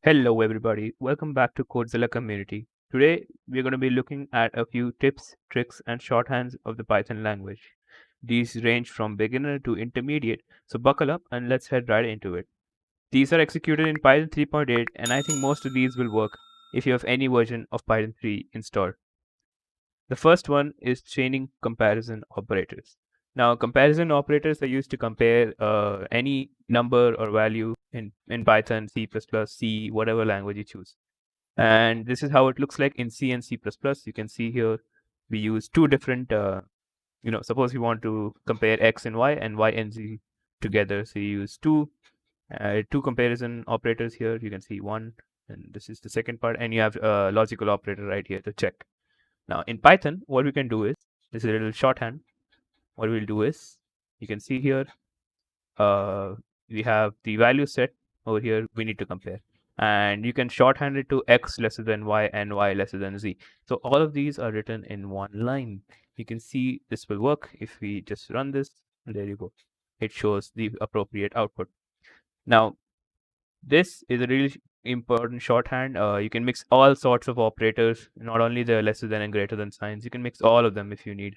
Hello, everybody. Welcome back to Codezilla community. Today, we're going to be looking at a few tips, tricks, and shorthands of the Python language. These range from beginner to intermediate, so buckle up and let's head right into it. These are executed in Python 3.8, and I think most of these will work if you have any version of Python 3 installed. The first one is chaining comparison operators. Now, comparison operators are used to compare any number or value in Python, C++, C, whatever language you choose. And this is how it looks like in C and C++. You can see here we use two different, suppose you want to compare X and Y and Z together. So you use two comparison operators here. You can see one, and this is the second part, and you have a logical operator right here to check. Now in Python, what we can do is, this is a little shorthand. What we'll do is, you can see here, uh, we have the value set over here we need to compare. And you can shorthand it to x lesser than y and y lesser than z. So all of these are written in one line. You can see this will work if we just run this. And there you go. It shows the appropriate output. Now, this is a really important shorthand. You can mix all sorts of operators, not only the lesser than and greater than signs. You can mix all of them if you need.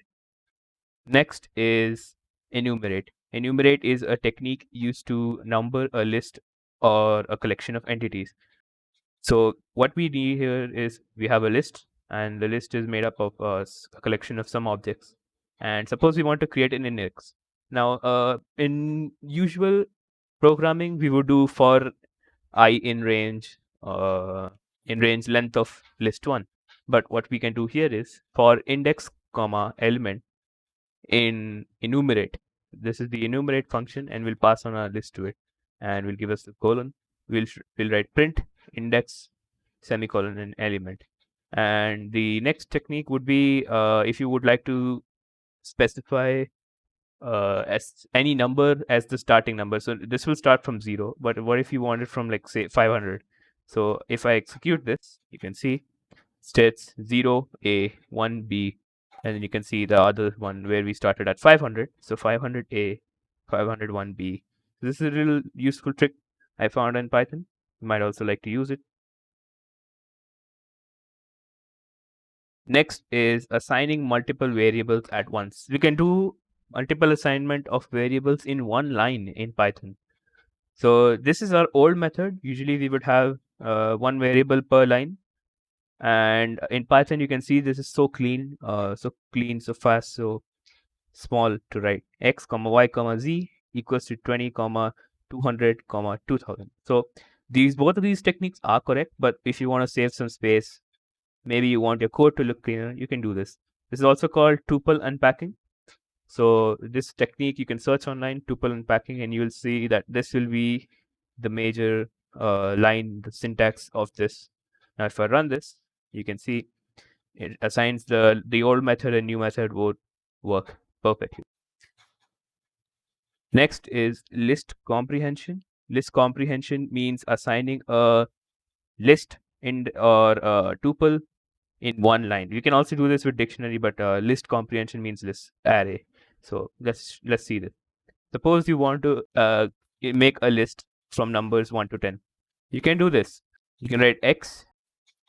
Next is enumerate. Enumerate is a technique used to number a list or a collection of entities. So what we need here is we have a list, and the list is made up of a collection of some objects. And suppose we want to create an index. Now, in usual programming, we would do for I in range length of list one. But what we can do here is for index comma element in enumerate. This is the enumerate function, and we'll pass on our list to it, and will give us the colon. We'll write print index semicolon and element. And the next technique would be if you would like to specify as any number as the starting number. So this will start from 0, but what if you want it from, like, say 500? So if I execute this, you can see states 0A 1B, and then you can see the other one where we started at 500. So 500A 501B. This is a little useful trick I found in Python. You might also like to use it. Next is assigning multiple variables at once. We can do multiple assignment of variables in one line in Python. So this is our old method. Usually we would have one variable per line. And in Python, you can see this is so clean, so fast, so small to write. X comma y comma z equals to 20 comma 200 comma 2000. So both of these techniques are correct, but if you want to save some space, maybe you want your code to look cleaner, you can do this. This is also called tuple unpacking. So this technique you can search online, tuple unpacking, and you will see that this will be the major line, the syntax of this. Now if I run this, you can see it assigns the old method and new method would work perfectly. Next is list comprehension. List comprehension means assigning a list or a tuple in one line. You can also do this with dictionary, but list comprehension means list array. So let's see this. Suppose you want to make a list from numbers 1 to 10. You can do this. You can write x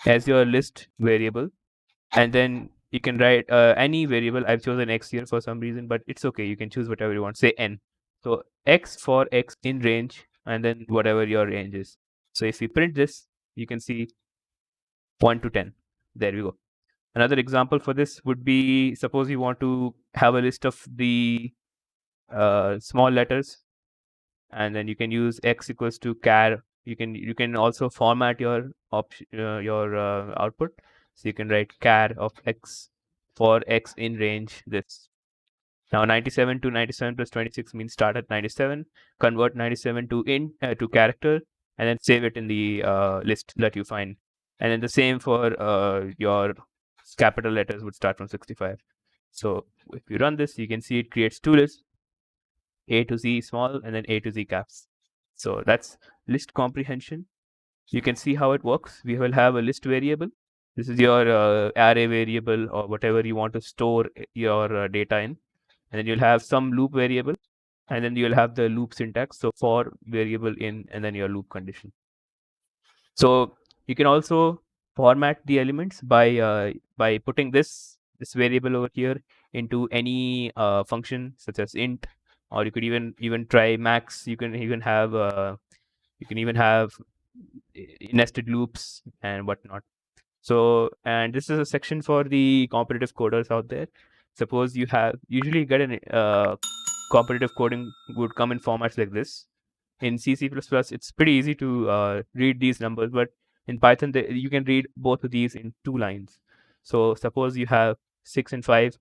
as your list variable, and then you can write any variable. I've chosen x here for some reason, but it's okay. You can choose whatever you want. Say n. So x for x in range, and then whatever your range is. So if we print this, you can see 1 to 10. There we go. Another example for this would be, suppose you want to have a list of the small letters, and then you can use x equals to char. You can also format your output. So you can write char of x for x in range this. Now 97 to 97 plus 26 means start at 97. Convert 97 to character, and then save it in the list that you find. And then the same for your capital letters would start from 65. So if you run this, you can see it creates two lists, A to Z small and then A to Z caps. So that's list comprehension. You can see how it works. We will have a list variable. This is your array variable or whatever you want to store your data in. And then you'll have some loop variable, and then you'll have the loop syntax. So for variable in, and then your loop condition. So you can also format the elements by putting this variable over here into any function such as int, or you could even try max. You can even have nested loops and whatnot. So, and this is a section for the competitive coders out there. Suppose you have usually get an competitive coding would come in formats like this. In C, C++, it's pretty easy to read these numbers, but in Python, you can read both of these in 2 lines. So suppose you have 6 and 5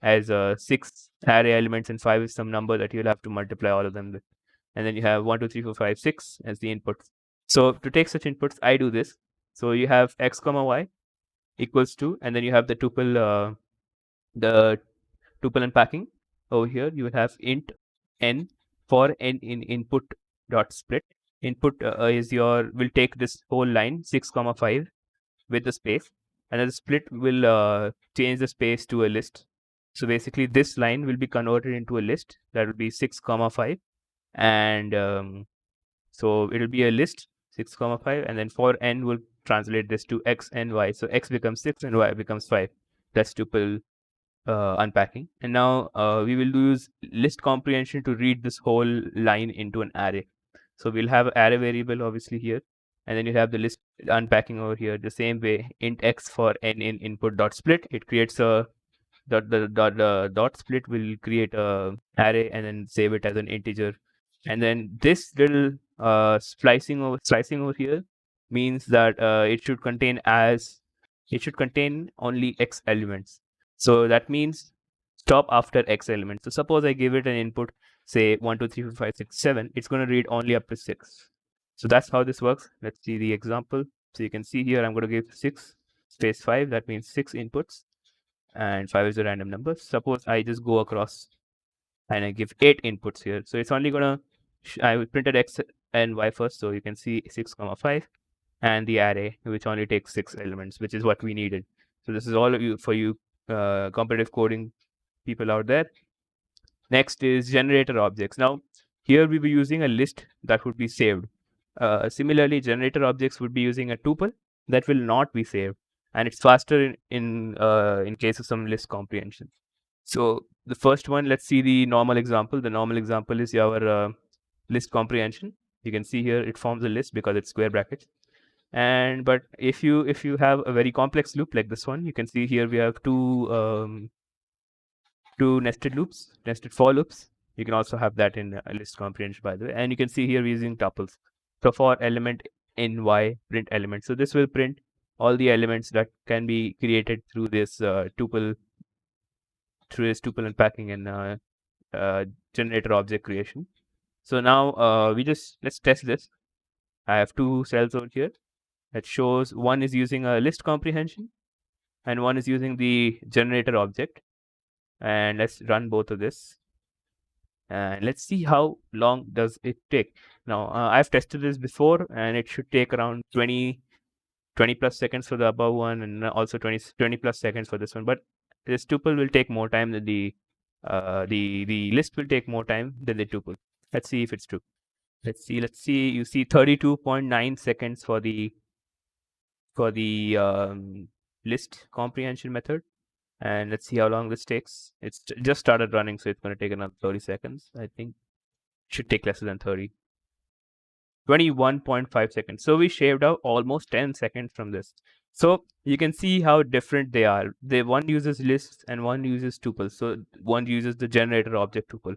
as 6 array elements, and 5 is some number that you'll have to multiply all of them with. And then you have 1, 2, 3, 4, 5, 6 as the input. So to take such inputs, I do this. So you have x comma y equals to, and then you have the tuple unpacking. Over here, you will have int n for n in input dot split. Input will take this whole line 6 comma 5 with the space, and then the split will change the space to a list. So basically, this line will be converted into a list that will be 6 comma 5, and so it'll be a list 6 comma 5, and then for n will translate this to x and y. So x becomes 6 and y becomes 5. That's tuple unpacking. And now we will use list comprehension to read this whole line into an array. So we'll have array variable obviously here, and then you have the list unpacking over here the same way. Int x for n in input dot split. It creates a dot split will create a array and then save it as an integer. And then this little slicing over here means that it should contain only x elements. So that means stop after x elements. So suppose I give it an input, say 1, 2, 3, 4, 5, 6, 7. It's going to read only up to 6. So that's how this works. Let's see the example. So you can see here I'm going to give 6 space 5. That means 6 inputs, and 5 is a random number. Suppose I just go across and I give 8 inputs here. So it's only gonna I printed x and y first, so you can see 6 comma 5, and the array which only takes 6 elements, which is what we needed. So this is all of you for you competitive coding people out there. Next is generator objects. Now here we will be using a list that would be saved. Similarly, generator objects would be using a tuple that will not be saved, and it's faster in case of some list comprehension. So the first one, let's see the normal example. The normal example is our list comprehension. You can see here it forms a list because it's square brackets. And but if you have a very complex loop like this one, you can see here we have two nested loops, nested for loops. You can also have that in a list comprehension, by the way. And you can see here we're using tuples. So for element in y, print element. So this will print all the elements that can be created through this tuple unpacking and generator object creation. So now let's test this. I have 2 cells over here that shows one is using a list comprehension and one is using the generator object. And let's run both of this. And let's see how long does it take. Now I've tested this before, and it should take around 20 plus seconds for the above one, and also 20 plus seconds for this one. But this tuple will take more time than the list will take more time than the tuple. Let's see if it's true. Let's see. You see 32.9 seconds for the list comprehension method. And let's see how long this takes. It's just started running, so it's going to take another 30 seconds. I think it should take less than 30. 21.5 seconds. So we shaved out almost 10 seconds from this. So you can see how different they are. One uses lists and one uses tuples. So one uses the generator object tuple.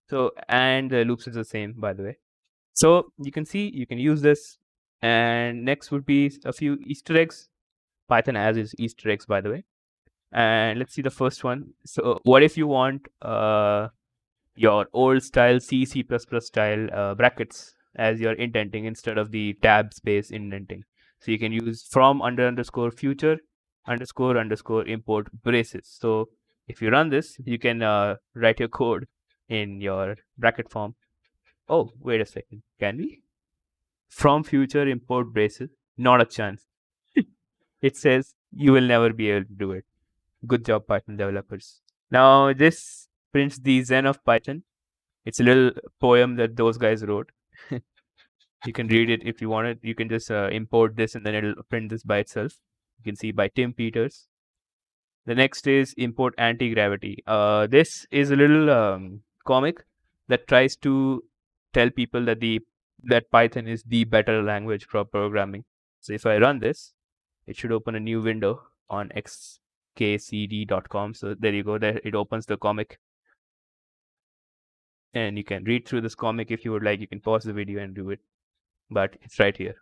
So, and the loops is the same, by the way. So you can see you can use this. And next would be a few Easter eggs. Python has its Easter eggs, by the way. And let's see the first one. So what if you want your old style C, C++ style brackets as your indenting instead of the tab space indenting? So you can use from underscore future underscore import braces. So if you run this, you can write your code in your bracket form. Oh, wait a second. Can we? From future import braces? Not a chance. It says you will never be able to do it. Good job, Python developers. Now this prints the Zen of Python. It's a little poem that those guys wrote. You can read it if you want it. You can just import this and then it'll print this by itself. You can see by Tim Peters. The next is import anti-gravity. This is a little comic that tries to tell people that Python is the better language for programming. So if I run this, it should open a new window on xkcd.com. So there you go. There it opens the comic, and you can read through this comic if you would like. You can pause the video and do it, but it's right here.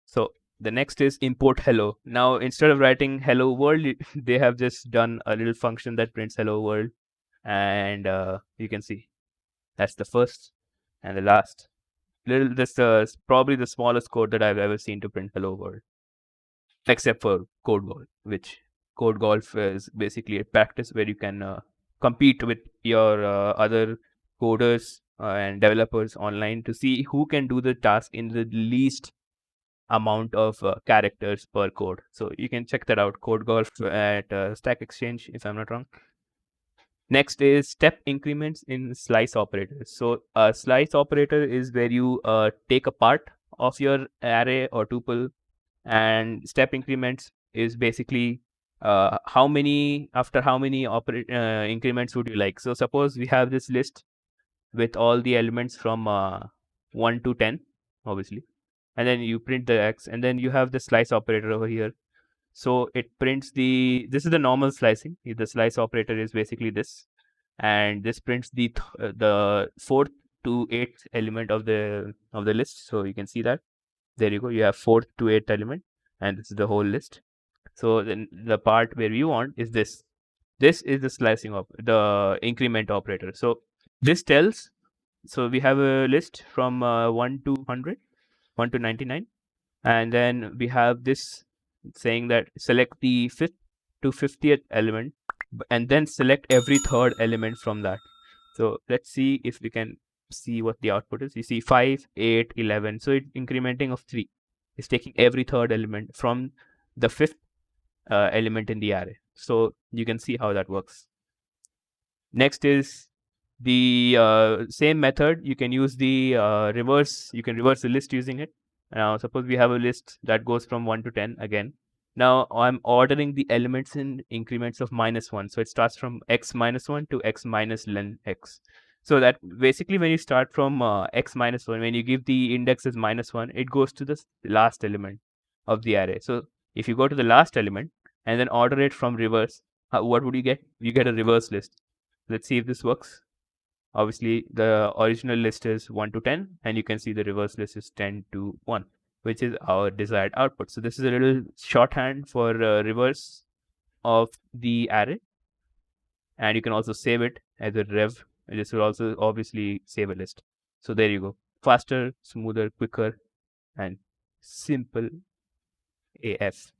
So the next is import hello. Now instead of writing hello world, they have just done a little function that prints hello world, and you can see that's the first and the last. This is probably the smallest code that I've ever seen to print hello world, except for Code Golf, which Code Golf is basically a practice where you can compete with your other coders and developers online to see who can do the task in the least amount of characters per code. So you can check that out, Code Golf at Stack Exchange, if I'm not wrong. Next is step increments in slice operators. So a slice operator is where you take a part of your array or tuple, and step increments is basically how many increments would you like. So suppose we have this list with all the elements from 1 to 10, obviously, and then you print the x, and then you have the slice operator over here. So it prints this is the normal slicing. The slice operator is basically this, and this prints the 4th to 8th element of the list. So you can see that there you go, you have 4th to 8th element, and this is the whole list. So then the part where you want is this is the slicing of the increment operator. So this tells, so we have a list from 1 to 100, 1 to 99, and then we have this saying that select the 5th to 50th element, and then select every third element from that. So let's see if we can see what the output is. You see 5, 8, 11. So it's incrementing of 3. It's taking every third element from the 5th element in the array. So you can see how that works. Next is the same method. You can use the reverse. You can reverse the list using it. Now suppose we have a list that goes from 1 to 10 again. Now I'm ordering the elements in increments of -1. So it starts from x minus 1 to x minus len x. So that basically when you start from x minus 1, when you give the index as -1, it goes to the last element of the array. So if you go to the last element and then order it from reverse, what would you get? You get a reverse list. Let's see if this works. Obviously, the original list is 1 to 10, and you can see the reverse list is 10 to 1, which is our desired output. So this is a little shorthand for reverse of the array, and you can also save it as a rev. This will also obviously save a list. So there you go. Faster, smoother, quicker, and simple AF.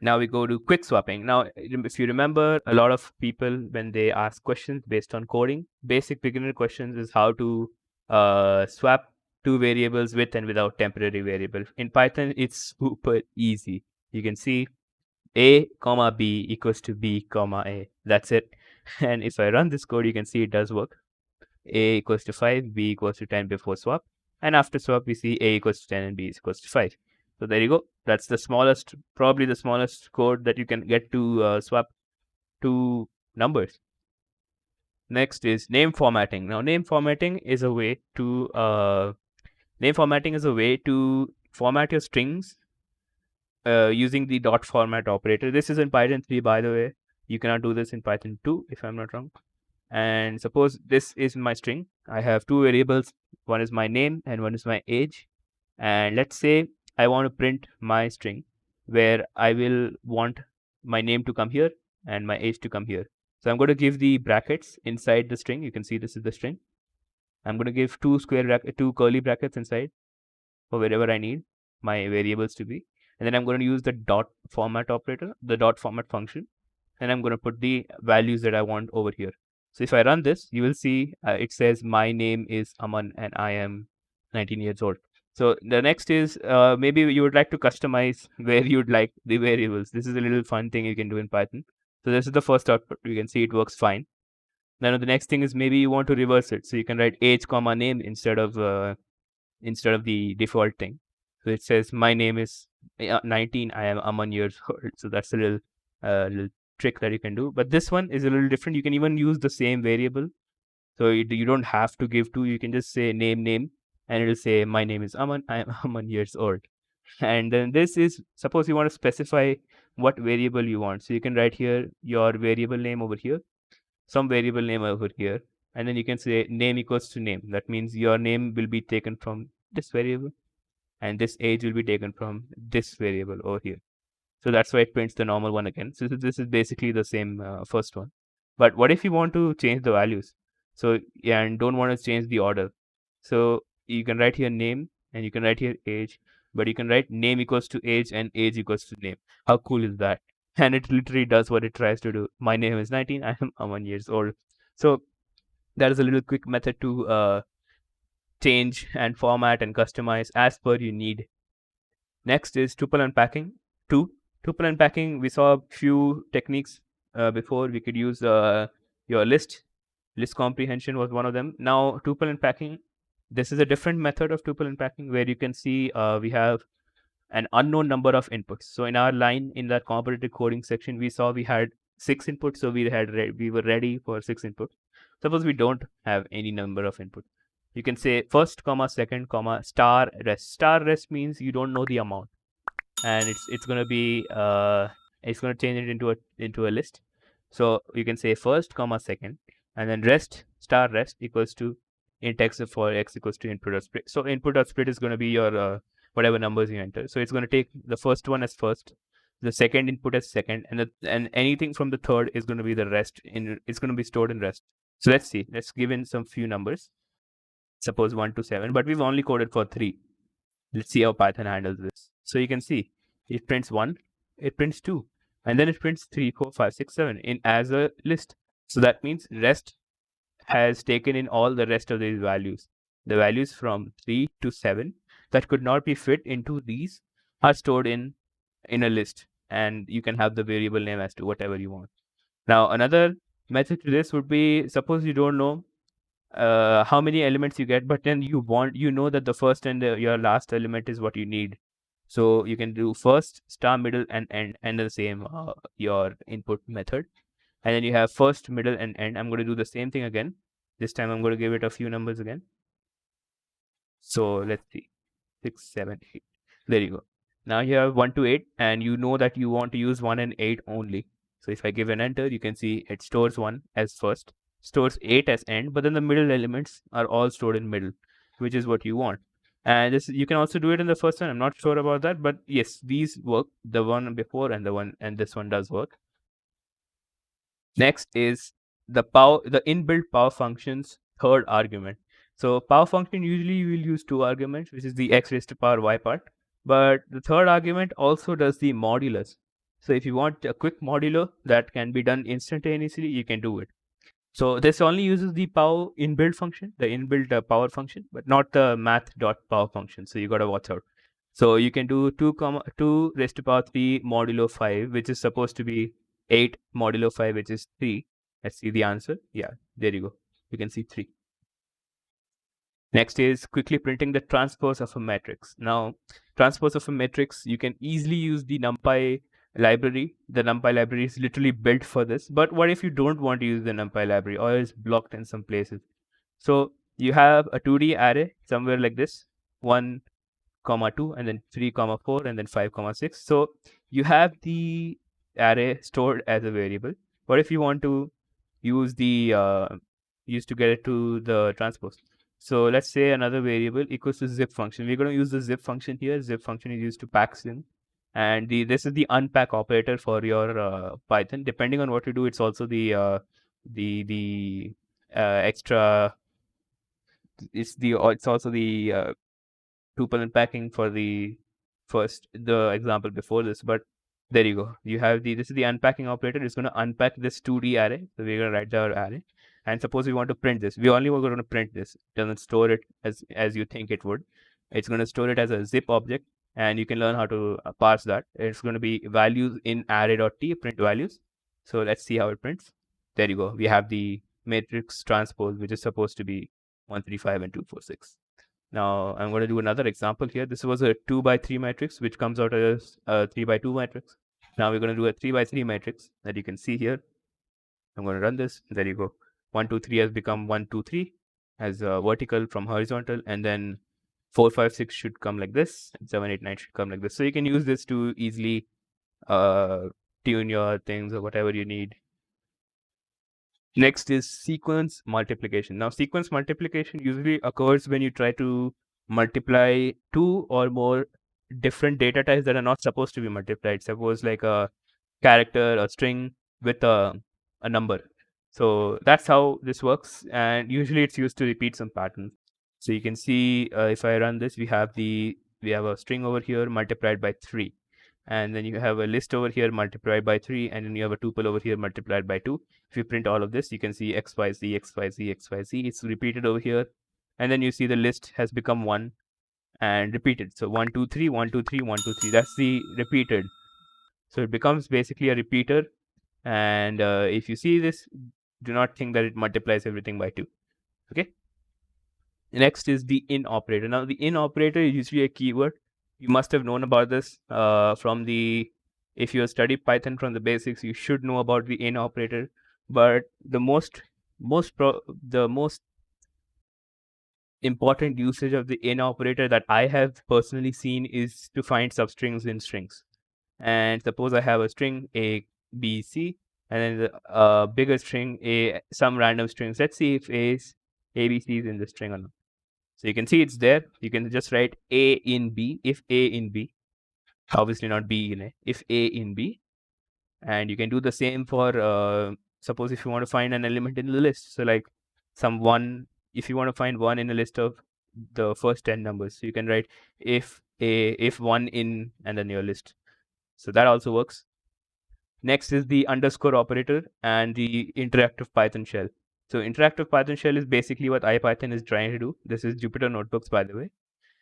Now we go to quick swapping. Now, if you remember, a lot of people, when they ask questions based on coding, basic beginner questions is how to swap two variables with and without temporary variable. In Python, it's super easy. You can see a comma b equals to b comma a. That's it. And if I run this code, you can see it does work. A equals to 5, b equals to 10 before swap. And after swap, we see a equals to 10 and b is equals to 5. So there you go. That's the smallest, probably the smallest code that you can get to swap two numbers. Next is name formatting. Now, name formatting is a way to format your strings using the dot format operator. This is in Python 3, by the way. You cannot do this in Python 2, if I'm not wrong. And suppose this is my string. I have two variables. One is my name and one is my age. And let's say I want to print my string where I will want my name to come here and my age to come here. So I'm going to give the brackets inside the string. You can see this is the string. I'm going to give two curly brackets inside for wherever I need my variables to be. And then I'm going to use the dot format operator, the dot format function. And I'm going to put the values that I want over here. So if I run this, you will see it says my name is Aman and I am 19 years old. So the next is maybe you would like to customize where you'd like the variables. This is a little fun thing you can do in Python. So this is the first output. You can see it works fine. Now the next thing is maybe you want to reverse it. So you can write age comma name instead of the default thing. So it says my name is 19. I am Aman years old. So that's a little trick that you can do. But this one is a little different. You can even use the same variable. So you don't have to give two. You can just say name, and it'll say my name is Aman. I am Aman years old. And then this is, suppose you want to specify what variable you want. So you can write here your variable name over here, some variable name over here, and then you can say name equals to name. That means your name will be taken from this variable, and this age will be taken from this variable over here. So that's why it prints the normal one again. So this is basically the same first one. But what if you want to change the values? So yeah, and don't want to change the order. So you can write here name, and you can write here age, but you can write name equals to age and age equals to name. How cool is that? And it literally does what it tries to do. My name is 19. I am 1 years old. So that is a little quick method to change and format and customize as per you need. Next is tuple unpacking. Tuple unpacking, we saw a few techniques before. We could use your list. List comprehension was one of them. Now tuple unpacking, this is a different method of tuple unpacking where you can see we have an unknown number of inputs. So in our line, in that competitive coding section, we saw we had 6 inputs. So we were ready for 6 inputs. Suppose we don't have any number of inputs. You can say first comma second comma star rest. Star rest means you don't know the amount, and it's gonna be it's gonna change it into a list. So you can say first comma second, and then rest star rest equals to int x for x equals to input dot split. So input dot split is gonna be your whatever numbers you enter. So it's gonna take the first one as first, the second input as second, and anything from the third is gonna be the rest. It's gonna be stored in rest. So let's see. Let's give in some few numbers. Suppose 1 to 7, but we've only coded for 3. Let's see how Python handles this. So you can see it prints 1, it prints 2, and then it prints 3, 4, 5, 6, 7 in as a list. So that means rest has taken in all the rest of these values. The values from 3 to 7 that could not be fit into these are stored in a list, and you can have the variable name as to whatever you want. Now another method to this would be, suppose you don't know how many elements you get, but then you know that the first and your last element is what you need. So you can do first, star, middle, and end, and the same your input method. And then you have first, middle, and end. I'm going to do the same thing again. This time I'm going to give it a few numbers again. So let's see, 6, 7, 8. There you go. Now you have 1 to 8, and you know that you want to use 1 and 8 only. So if I give an enter, you can see it stores 1 as first, stores 8 as end, but then the middle elements are all stored in middle, which is what you want. And this, you can also do it in the first one. I'm not sure about that, but yes, these work. The one before and this one does work. Next is the inbuilt power function's third argument. So power function, usually you will use 2 arguments, which is the x raised to power y part. But the third argument also does the modulus. So if you want a quick modulo that can be done instantaneously, you can do it. So this only uses the power inbuilt function, the inbuilt power function, but not the math.power function. So you gotta watch out. So you can do 2 raised to power 3 modulo 5, which is supposed to be 8 modulo 5, which is 3. Let's see the answer. Yeah, there you go. You can see 3. Next is quickly printing the transpose of a matrix. Now, transpose of a matrix, you can easily use the NumPy library. The NumPy library is literally built for this. But what if you don't want to use the NumPy library, or it's blocked in some places? So you have a 2D array somewhere like this, 1, 2, and then 3, 4, and then 5, 6. So you have the array stored as a variable. What if you want to use the use to get it to the transpose? So let's say another variable equals to zip function. We're going to use the zip function here. Zip function is used to pack string, and this is the unpack operator for your Python. Depending on what you do, it's also the extra. It's also the tuple unpacking for the example before this. But there you go. You have this is the unpacking operator. It's going to unpack this 2D array. So we're going to write our array. And suppose we want to print this. We only were going to print this. It doesn't store it as you think it would. It's going to store it as a zip object, and you can learn how to parse that. It's going to be values in array.t, print values. So let's see how it prints. There you go. We have the matrix transpose, which is supposed to be 135 and 246. Now I'm going to do another example here. This was a 2 by 3 matrix, which comes out as a 3 by 2 matrix. Now we're going to do a 3 by 3 matrix that you can see here. I'm going to run this. There you go. 1, 2, 3 has become 1, 2, 3 as vertical from horizontal, and then 4, 5, 6 should come like this, and 7, 8, 9 should come like this. So you can use this to easily tune your things or whatever you need. Next is sequence multiplication. Now, sequence multiplication usually occurs when you try to multiply two or more different data types that are not supposed to be multiplied. Suppose like a character, a string with a number. So that's how this works, and usually it's used to repeat some patterns. So you can see if I run this, we have a string over here multiplied by 3, and then you have a list over here multiplied by 3, and then you have a tuple over here multiplied by 2. If you print all of this, you can see x, y, z, x, y, z, x, y, z. It's repeated over here, and then you see the list has become 1 and repeated. So 1, 2, 3, 1, 2, 3, 1, 2, 3. That's the repeated. So it becomes basically a repeater. And if you see this, do not think that it multiplies everything by 2. Okay. Next is the in operator. Now, the in operator is usually a keyword. You must have known about this if you study Python from the basics, you should know about the in operator. But the most important usage of the in operator that I have personally seen is to find substrings in strings. And suppose I have a string A, B, C, and then a bigger string some random strings. Let's see if A, B, C is in the string or not. So you can see it's there. You can just write A in B, if A in B, obviously not B in A, if A in B. And you can do the same for, suppose if you want to find an element in the list. So like if you want to find 1 in a list of the first 10 numbers, so you can write if 1 in, and then your list. So that also works. Next is the underscore operator and the interactive Python shell. So interactive Python shell is basically what IPython is trying to do. This is Jupyter Notebooks, by the way.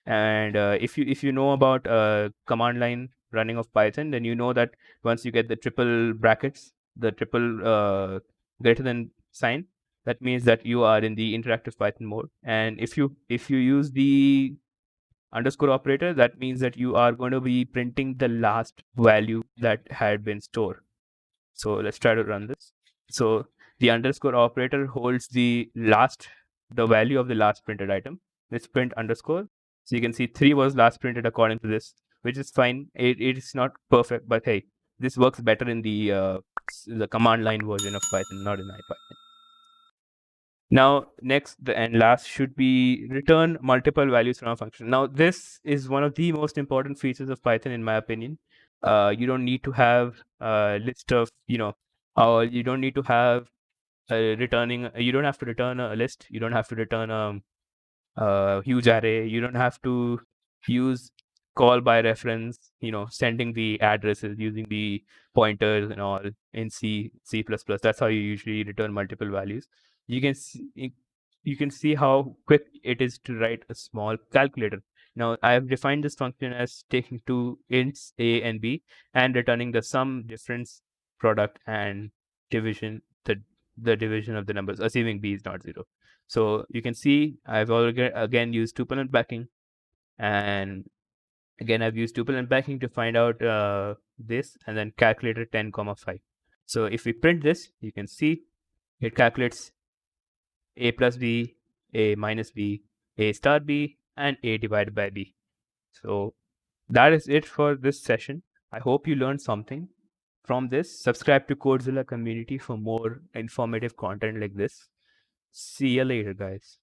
And if you know about command line running of Python, then you know that once you get the triple brackets, the triple greater than sign, that means that you are in the interactive Python mode. And if you use the underscore operator, that means that you are going to be printing the last value that had been stored. So let's try to run this. So the underscore operator holds the value of the last printed item. Let's print underscore. So you can see 3 was last printed according to this, which is fine. It is not perfect, but hey, this works better in the command line version of Python, not in IPython. Now, next and last should be return multiple values from a function. Now, this is one of the most important features of Python, in my opinion. You don't need to have a list of, or you don't need to have you don't have to return a list. You don't have to return a huge array. You don't have to use call by reference, sending the addresses using the pointers and all in C++. That's how you usually return multiple values. You can see how quick it is to write a small calculator. Now, I have defined this function as taking two ints A and B and returning the sum, difference, product, and division, the division of the numbers, assuming B is not 0. So you can see I've already again used tuple unpacking, and again I've used tuple unpacking to find out this, and then calculator 10, 5. So if we print this, you can see it calculates A plus B, A minus B, A star B, and A divided by B. So that is it for this session. I hope you learned something from this. Subscribe to Codezilla community for more informative content like this. See you later, guys.